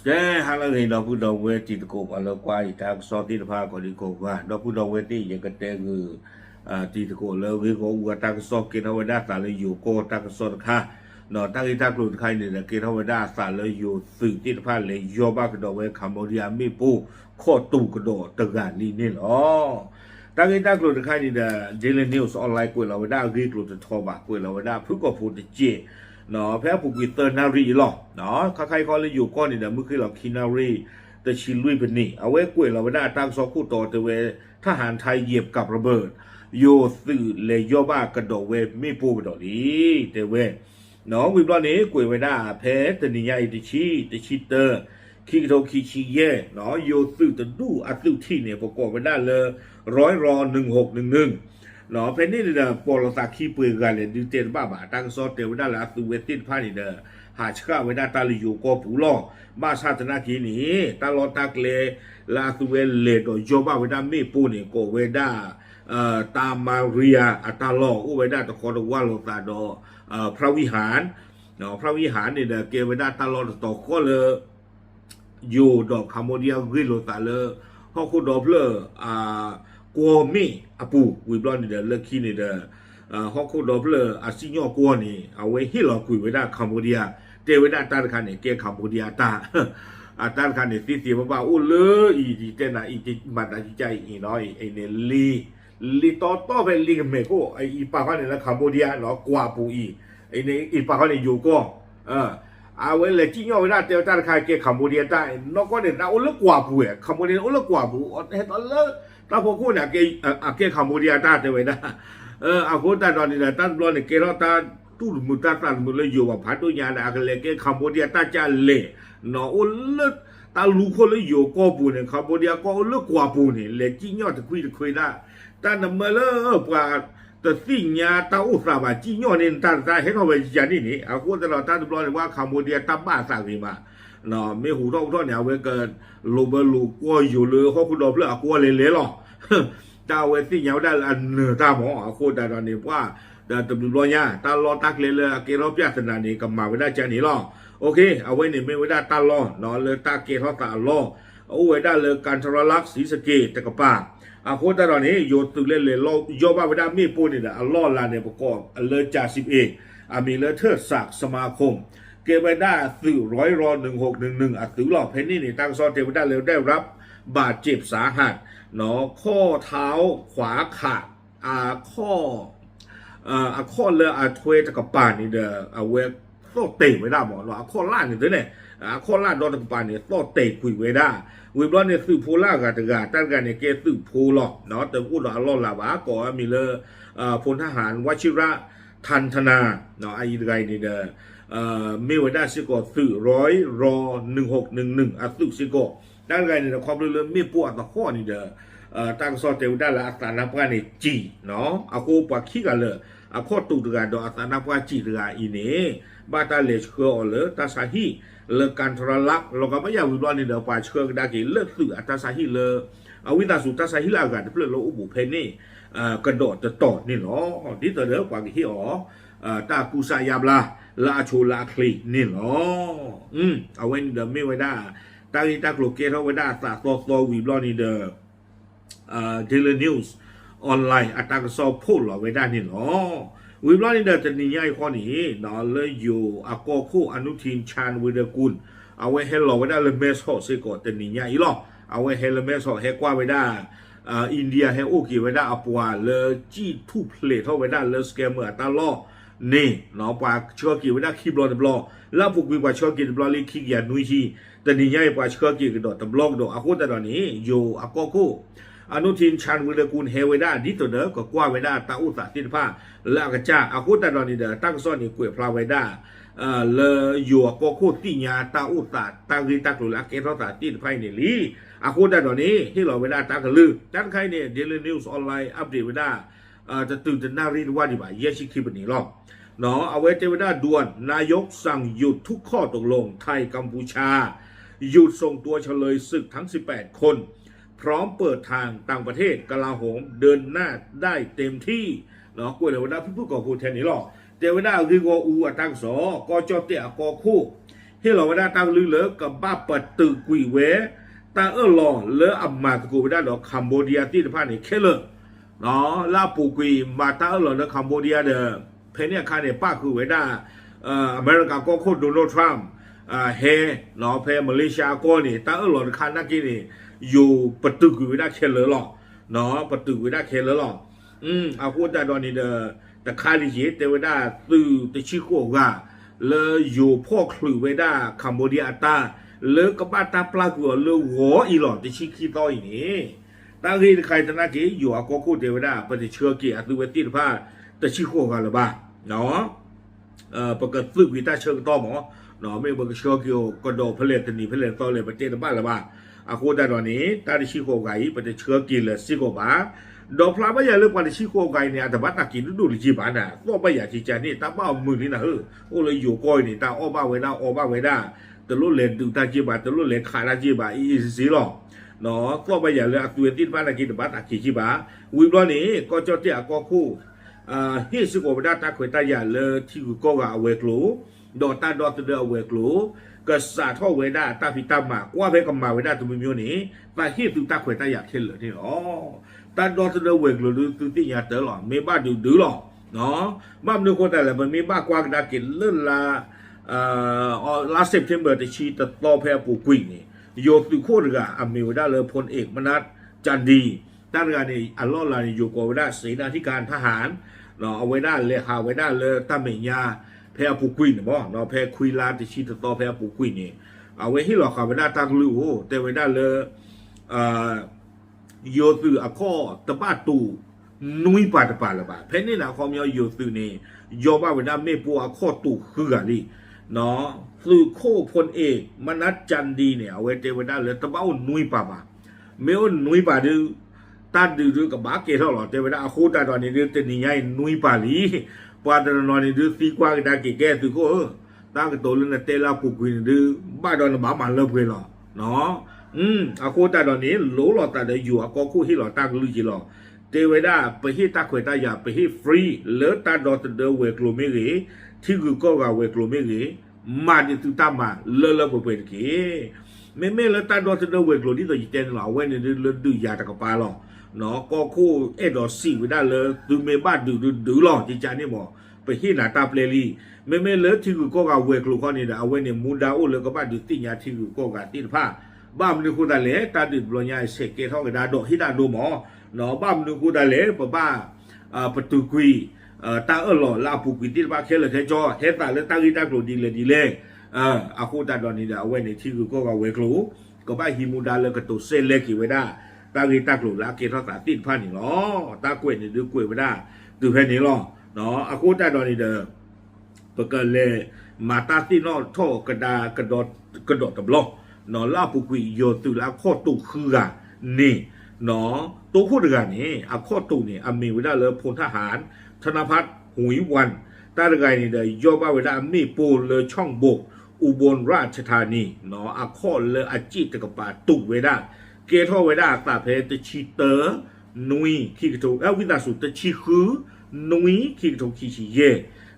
เจ้ฮัลโหลเองเราพูดเราเวทีตะโกบอะไรกว่าอีกทางซอที่พาคนที่โกว่าเราพูดเราเวทีอย่างกันแต่คือที่ตะโกเลยวิโกว่าทางซอกินเอาไว้ได้สารเลยอยู่ก็ทางซอค่ะเนาะทางที่ทางกลุ่มใครเนี่ยกินเอาไว้ได้สารเลยอยู่สื่อที่พาเลยยอบ้ากระโดดเวคัมโบเดียมีปูข้อตู่กระโดดตะการนี่หรอทางที่ทางกลุ่มใครเนี่ยเดลินิวส์ออนไลน์กุยเราไว้ได้รีกลุ่มจะทอบะกุยเราไว้ได้เพื่อก็พูดเจเนาะแพ้ผูกวิเตอร์นารีหรอเนาะใครก็เลยอยู่ก้อนนี่เดี๋ยวเมื่อกี้เราคินารีแต่ชิลุยเป็นนี่เอาไว้กล้วยเราไม่ได้ตั้งซอกคู่ต่อแต่เวทหารไทยเหยียบกับระเบิดโยสื่อเลยย่อบ้ากระโดดเวไม่ปูไปดอกนี้แต่เวเนาะวิบล้อนี้กล้วยไม่ได้แพ้แต่นี่ยาติชีเตอร์คิโตคิชิเย่เนาะโยสื่อแต่ดูอัตลุที่เนี่ยประกอบไม่ได้เลย100 รอ 1611เนาะเพนนี่เนี่ยปอลตาขี้เปลือยกันเลยดิเตนบ้าบ่าตั้งซอเตวได้ละตัวเวตินพานี่เด้อหาชกาไว้ได้ตาลิอยู่ก็ผู้ล่อบ้าชาตินากีนี่ตาลอตักเลลาตัวเวเลดโยบ้าไว้ได้ไม่ปูนี่ก็เวได้ตามาเรียอัตาลออุไว้ได้ตะคอดว่าโลตาดอพระวิหารเนาะพระวิหารนี่เด้อเกไว้ได้ตาลอตอก็เลยอยู่ดอกคาโมเดียกิโลตาเลยฮอกคูดอเพลกัวมีอปูวิบลอนนี่เด้อเลิกขี้นี่เด้อฮอกคูดอเพลอาซิญอกัวนี่เอาไว้ฮิลอคุยไว้ได้คัมโบเดียเตไว้ได้ตาคันนี่เกคัมโบเดียตาตาคันนี่ติบ่าอู้เลยอีเตน่ะอีจิบัดใจอีน้อยไอ้เนี่ยลีต่อไปลีกเมโกไอ้อีปาคันนี่ละคัมโบเดียเนาะกว่าปูอีไอ้เนี่ยอีปาคันนี่อยู่ก็เอาไว้เลยจิ้งยอไว้ได้เตตาคันเกคัมโบเดียตานอกก็เนี่ยเอาเลิกกว่าปูอ่ะคัมโบเดียเอาเลิกกว่าปูเฮ็ดเอาเลิกตาพวกกูเนี่ยเกคัมโบเดียตาเตไว้ได้อาโคตาตอนนี้ตาบลอนเนี่ยเกเราตาตู้มุตาตามุเลยอยู่ว่าพัดตัวญาณอะไรเกคัมโบเดียตาจะเล่เนาะอุลตาลูกคนเลยอยู่ก็ปูเนี่ยคัมโบเดียก็เลิกกว่าปูเนี่ยเลยจิ้งยอจะคุยได้ตานำมาเลยกว่าแต่สิ่งยาตาอุตสาบะจิ้งยอเนี่ยตาเห็นเขาไปอย่างนี้นี่อาโคตาเราตาบลอนเนี่ยว่าคัมโบเดียตาบ้าสาวีมาเนาะไม่หูท่อเนี่ยเวเกินลูเบลูกัวอยู่เลยเขาคุณดอกเพื่อกัวเลยหรอตาเวสิ่งยาได้อันเนื้อตาหมออาโคตาตอนนี้ว่าแต่ตำรวจเนี่ยตาล้อตักเลยเกล้อพิจารณานี่กับมาไว้ได้ใจนี่ล้อโอเคเอาไว้นี่ไม่ไว้ได้ตาล้อเนาะเลยตาเกล้อตาล้อเอาไว้ได้เลยการทรลักษณ์ศรีสะเกษตะกป่าอาโคตาตอนนี้โยตุเล่เลยล้อยบ้าไว้ได้มีปูนี่แหละล้อลานเนี่ยประกอบเลยจ่า11มีเลยเทิดศักดิ์สมาคมเกไว้ได้สื่อ100 รอ 1611ตื่อหลอกเพนนี่นี่ตั้งซอนเทวดาเลยได้รับบาดเจ็บสาหัสเนาะข้อเท้าขวาขาดข้อเลยทเวตะกปานนี่เด้อเวโตเตะไว้ได้หมอเนาะข้อล่างนี่เด้อเนี่ยข้อล่างโดนตะกปานนี่โตเตะคุยไว้ได้วิบล้อเนี่ยสื่อโพล่ากับตะกาตั้งกันเนี่ยเกสื่อโพหลอกเนาะแต่พูดว่าล้อลาวาก่อมีเลยพลทหารวชิระทันธนาเนาะไอ้ไรนี่เด้อไม่ไว้ได้สิก็สื่อ100 รอ 1611สื่อสิก็ตั้งกันเนี่ยความเรื่อยๆไม่ปวดตะข้อนี่เด้อตั้งซอเทวดาละอัตนาพระเนี่ยจีเนาะอากูปะขี้กันเลยข้อตูตกันดอกอัตนาพระจีตกันอีเนี่ยบาตาเลชเคอเลยตาสาฮีเลิกการทรลักเราก็ไม่อยากวิบล้อนี่เดี๋ยวป่าเชื่อได้กี่เลิกสื่ออัตสาฮีเลยวิตาสุตาสาฮีลากันเพื่อเราอุบุเพนี่กระโดดจะต่อนี่เนาะที่ตัวเด้อกว่ากี่อ๋อตากุสายาบลาลาโชลาคลีนี่เนาะเอาไว้เดี๋ยวไม่ไว้ได้ตาอีตากลุกเกเขาไว้ได้ตาโตวิบล้อนี่เด้อเดลินิวส์ออนไลน์อัตราสอบพูดหล่อไว้ได้นี่เนาะวิบล้อนี่เด้อจะนิยายข้อนี้เนาะเลยอยู่อากอคู่อนุทินชาญวิรกุลเอาไว้ให้หล่อไว้ได้เลยเมสโฮสิโกจะนิยายอีหรอเอาไว้ให้เลยเมสโฮให้กว่าไว้ได้อินเดียให้โอเคไว้ได้อปัวเลยจี้ทูเพลทเอาไว้ได้เลยสแกมเมอร์ตาล้อนี่เนาะปากเชื่อกี่ไว้ได้คีบลอตบลอแล้วพวกวิบว่าเชื่อกี่บลอลิคิกยานุยชีแต่นิยายปากเชื่อกี่กระโดดตบลอกโดอากูแต่ตอนนี้อยู่อากอคู่อนุทินชาญวิรกุลเฮเวด้าดิตัวเด้อก็กว่าไว้ได้ตาอุตสาตินผ้าแล้วก็จ้าอากูแต่ตอนนี้เด้อตั้งซ่อนนี่กวยพลาไว้ได้เลยอยู่ก็โคตรติญาตาอุตสาตากิตาตุลาเกตสาตินไฟนี่ลีอากูแต่ตอนนี้ที่เราไว้ได้ตากระลือจันใครเนี่ยเดลินิวส์ออนไลน์อัปเดตไว้ได้จะตื่นจะน่ารีดว่าดีบ่าเยชิคลิปนี้หรอกเนาะเอาไว้เจไว้ได้ด่วนนายกสั่งหยุดทุกข้อตกลงไทยกัมพูชาหยุดส่งตัวเฉลยศึกทั้ง18คนพร้อมเปิดทางต่างประเทศกลาโหมเดินหน้าได้เต็มที่เนาะกวยเลยว่าได้ผู้ก่อผู้แทนนี่หรอกเจไว้ได้คือก็อูตั้งสอก็จอเตะกอคู่ ให้เราได้ตั้งลือเลยกับบ้าปัดตึกกุยเวตาหล่อเลออัมมาตะกูไม่ได้หรอกคัมโบเดียที่สะพานนี่แค่เลยเนาะลาปูกุยมาตาหล่อเลอคัมโบเดียเด้อเพเนี่ยคาเนี่ยป้าคือเวด้าอเมริกาก็โคตรโดนัลด์ทรัมป์เฮเนาะเพมาเลเซียก็นี่ตาหล่อคานักกินนี่อยู่ปัดตึกกุยเวด้าแค่เลยหรอเนาะปัดตึกกุยเวด้าแค่เลยหรอเอาพูดแต่ตอนนี้เด้อแต่คาลิเจเตเวด้าตื้อตะชิโกกาเลยอยู่พ่อคลือเวด้าคัมโบเดียตาเลยก็บ้าตาปลากัวเลยหัวอีหลอดตะชิคีต้อยนี่ตั้งที่ใครตนากีอยู่อาก็คู่เทวดาปฏิเชื่อกี่อัตเวทีผ้าตะชิโกกันหรือเปล่าเนาะประกาศฝึกวิตาเชิงต่อหมอเนาะไม่เบิกเชื่อกี่ก็โดเพลตนีเพลตต่อเลยประเทศบ้านหรือเปล่าอาคูแต่ตอนนี้ตาตะชิโกไก่ปฏิเชื่อกี่เลยซิโกบ้าดอกพลาไม่อยากเลือกปฏิชิโกไก่เนี่ยแต่บัตรกินดูดิจิบันน่ะก็ไม่อยากที่จะนี่ตาบ้ามือนี่นะโอ้เลยอยู่ก้อยนี่ตาอ้อบ้าเวด้าอ้อบ้าเวด้าแต่รุ่นเล่นดูตาจีบาแต่รุ่นเล่นขาดจีบาอีสิหรอกเนาะก็ไม่อยากเลยตัวที่บ้านกินแต่บัตรกินจีบาวิบล้อนี้ก็เจ้าเตี้ยก็คู่เฮ้ยสิโกเวด้าตาขวยตาอยากเลยที่ก็ว่าเวกลูดอตาดอตเดอเวกลูก็สาท่อเวด้าตาพิตามากว่าเพกมาเวด้าตัวมีนี้ตาเฮ้ยตัวตาขวยตาอยากเห็นเลยที่อ๋อตาดอตเดอเวกลูดูตัวที่อยากเตอหรอไม่บ้าดูหรอเนาะบ้านนึกคนแต่ละมันมีบ้ากว้างดากินเลื่อนละlast September ที่ชีตต่อแพรปูกุยนี่โยตุโคตรกะอเมริกาเลยพลเอกมนัสจันดีตั้งการนี่อัลลอฮ์ลานี่อยู่กับไว้ได้เสนาธิการทหารเนาะเอาไว้ได้เลยหาไว้ได้เลยตั้งเมียแพรปูกุยเนี่ยบ่เนาะแพรคุยลาที่ชีตต่อแพรปูกุยนี่เอาไว้ที่หลอกเขาไว้ได้ตั้งลือโอ้แต่ไว้ได้เลยโยตุอะข้อตะบ้าตูนุ้ยปาตะปาละบ่าเพนนี่นะความยาวโยตุนี่โยบ้าไว้ได้ไม่ปัวอะข้อตูคือกันดิเนาะคือโคพลเอกมนัสจันดีเนี่ยเอาไว้เทวดาเลยตะเบ้านุ้ยป่าบ่าเมื่อนุ้ยป่าดูตาดูกับบ้าเกท่าหรอเทวดาโคตาตอนนี้ดูเตนี่ใหญ่นุ้ยป่าลีป่าตอนนี้ดูสีกว่ากันได้แก่ตัวก็ตั้งตัวเรื่องเตล่าปุกวินดูบ้าตอนบ้ามันเลิกเลยหรอเนาะอาโคตาตอนนี้โหลหลอดตาเดียอยู่อาก็คู่ที่หลอดตั้งลุยจีหรอเทวดาไปที่ตาขวยตาอยากไปที่ฟรีเลือตาดอตเดอเวกลูมิรีที่คือก็ว่าเวกลูมิรีมาดิตุตามาเลอะบ่เป็นกีไม่เลตาดอตเดอเวกลูที่ตัวจีเจนหล่อเว้นเลดูยาตะกปาหรอเนาะก็คู่ดอสีไว้ได้เลยดูเมบ้าดูหล่อจีจานี่หมอไปที่หน้าตาเปลลี่ไม่เลที่คือก็ว่าเวกลูข้อนี้เอาไว้เนี่ยมุนดาโอเลยก็บ้าดูติญาที่คือก็ว่าติดผ้าบ้ามนึกคู่ตาเล่ตาดิบลอยใหญ่เสกเกท่อกันดาโดฮิดาดูหมอเนาะบ้ามนึกคู่ตาเล่ป้าประตูกุยตาหล่อลาปูกิติบ้าเคลเลยแค่จอเฮตาเลยตากิตาโกรดีเลยอาคูตาดอนนี่เอาไว้ในที่คือก็ว่าเวกลูก็บ้าฮิมูดาเลยก็ตัวเส้นเล็กอยู่ไว้ได้ตากิตาโกรลาเกท่อตาติดผ้านี่หรอตากล้วยนี่ดูกล้วยไว้ได้ดูแค่นี้หรอเนาะอาคูตาดอนนี่ประกันเลยมาตาที่นอท่อกระดากระโดดตบล้อนอลาปุกุยโยตุลาข้อตุคือกันนี่เนาะตัวพูดกันนี่อาข้อตุนี่อามีไว้ได้เลยพลทหารธนพัฒน์หุยวันตาไงนี่เดยโยบ้าไว้ได้มีปูเลยช่องบกอุบลราชธานีเนาะอาข้อเลยอาจิตตะกปาตุไว้ได้เกท่อไว้ได้ตาเพตชีเตอร์นุยขี้กระโถวินาสุตชีคือนุยขี้กระโถขี้ชีเย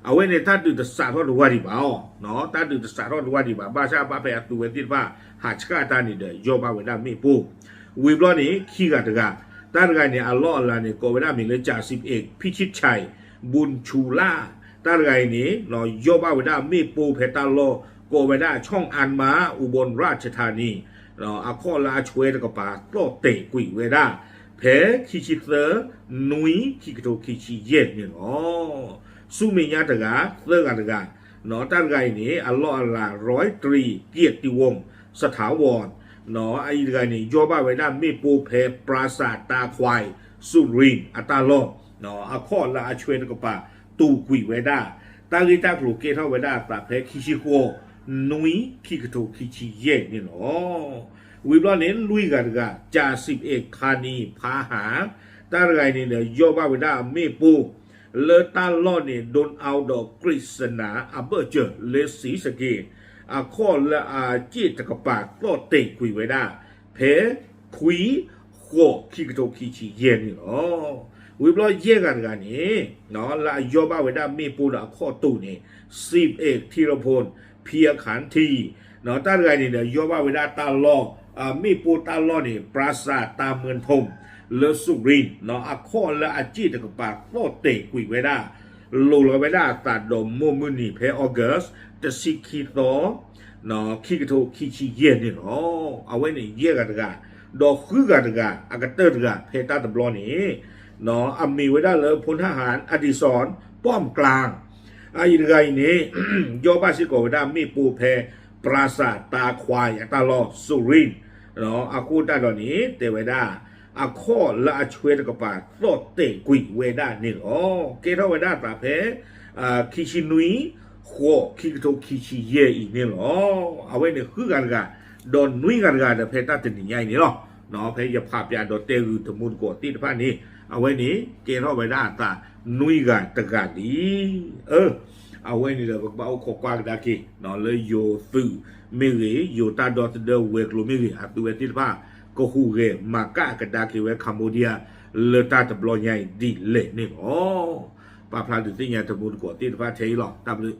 เอาไว้ในท่าดูแต่สาทอดวาดีบ่าเนาะท่าดูแต่สาทอดวาดีบ่าบ้าชาบ้าไปอัตุเวติว่าหาชกาตานี่เดยโยบ้าไว้ได้มีปูวิบล้อนี้ขี้กระตะกาตาไงเนี่ยอัลลอฮ์ลาเนี่ยก็ไว้ได้มีเลยจ่า11พิชิตชัยบุญชูล่าตาไงนี้เนาะโยบ้าไว้ได้มีปูเพตาโลก็ไว้ได้ช่องอันมาอุบลราชธานีเนาะอาข้อลาช่วยตะกปาโตเตะกุยไว้ได้แพ้ขี้ชิเตอร์นุยขี้กระโถขี้ชีเย็ดเนี่ยอ๋อสุเมียตะกาเลิกตะกาเนาะตาไงนี้อัลลอฮ์อัลลา103เกียรติวงศ์สถาวรเนาะไอ้ไงนี่โยบ้าไว้ได้มีปูเพปราสาทตาควายสุรินอัตาโลเนาะอาข้อลาช่วยตะกปาตูกุยไว้ได้ตาลิตากลูเกท่าไว้ได้ปราเพขี้ชิโกนุยขี้กระโถขี้ชีเย่เนี่ยเนาะวิบล้อเน้นลุยกันกะจ่า11ธานีพาหาตาไงนี่เนี่ยโยบ้าไว้ได้มีปูเลตาล้อเนี่ยโดนเอาดอกกฤษณาอับเบอร์เจอเลสีสกีอาข้อละอาจีตะกปากก็เตะคุยไว้ได้เพคุยโคขี้กระโถขี้ชีเย่นี่เนาะวิบล้อเย่กันนี่เนาะละโยบ้าไว้ได้มีปูละข้อตู้นี่11ธีรพล เพียขันทีเนาะตาไงนี่เนี่ยยอว่าเวลาตาลอมีปูตาลอนี่ปราสาทตาเมืองทมเลสุรินเนาะอะข้อและอาจีตะกปากโตเตกุยเวดาโลลเวดาตาดมโมมุนีเพออกัสตะซิคิโตเนาะคิกโตคิชิเยนี่เนาะเอาไว้นี่เยกันกะดอกคือกันกะอากาเตอร์กะเพตาตะบลอนี่เนาะอามีเวดาเลพลทหารอดิศรป้อมกลางอายินไงนี่โยบาสิโกเวดามีปูเพปราสาทตาควายตาลอสุรินเนาะอากูตาดอนี้เตเวดาอาข้อละอช่วยตะกปาโตเตกุยเวดานี่อ๋อเกทเวดาตาเพคิชินุยขัวคิกโตคิชิเยอีนี่หรอเอาไว้เนี่ยคือกันกะโดนนุยกันกะเดเพตาตินใหญ่นี่หรอเนาะเพยอย่าภาพยาโดเตอือตมุนโกติพานี้เอาไว้นี่เกทเวดาตานุยกันตะกะดีเอาไว้นี่เลยบอกเอาขอกวางดากีเนาะเลยโยซึมิริโยตาดอตเดเวกโลมิริอัตุเวติพาก็ฮูเกมากะกะดากีเวคัมโบเดียเลตาตะบลอใหญ่ดีเลนี่อ๋อปาพลาดุติญาตะมุนโกติพาเทยหรอตามเลย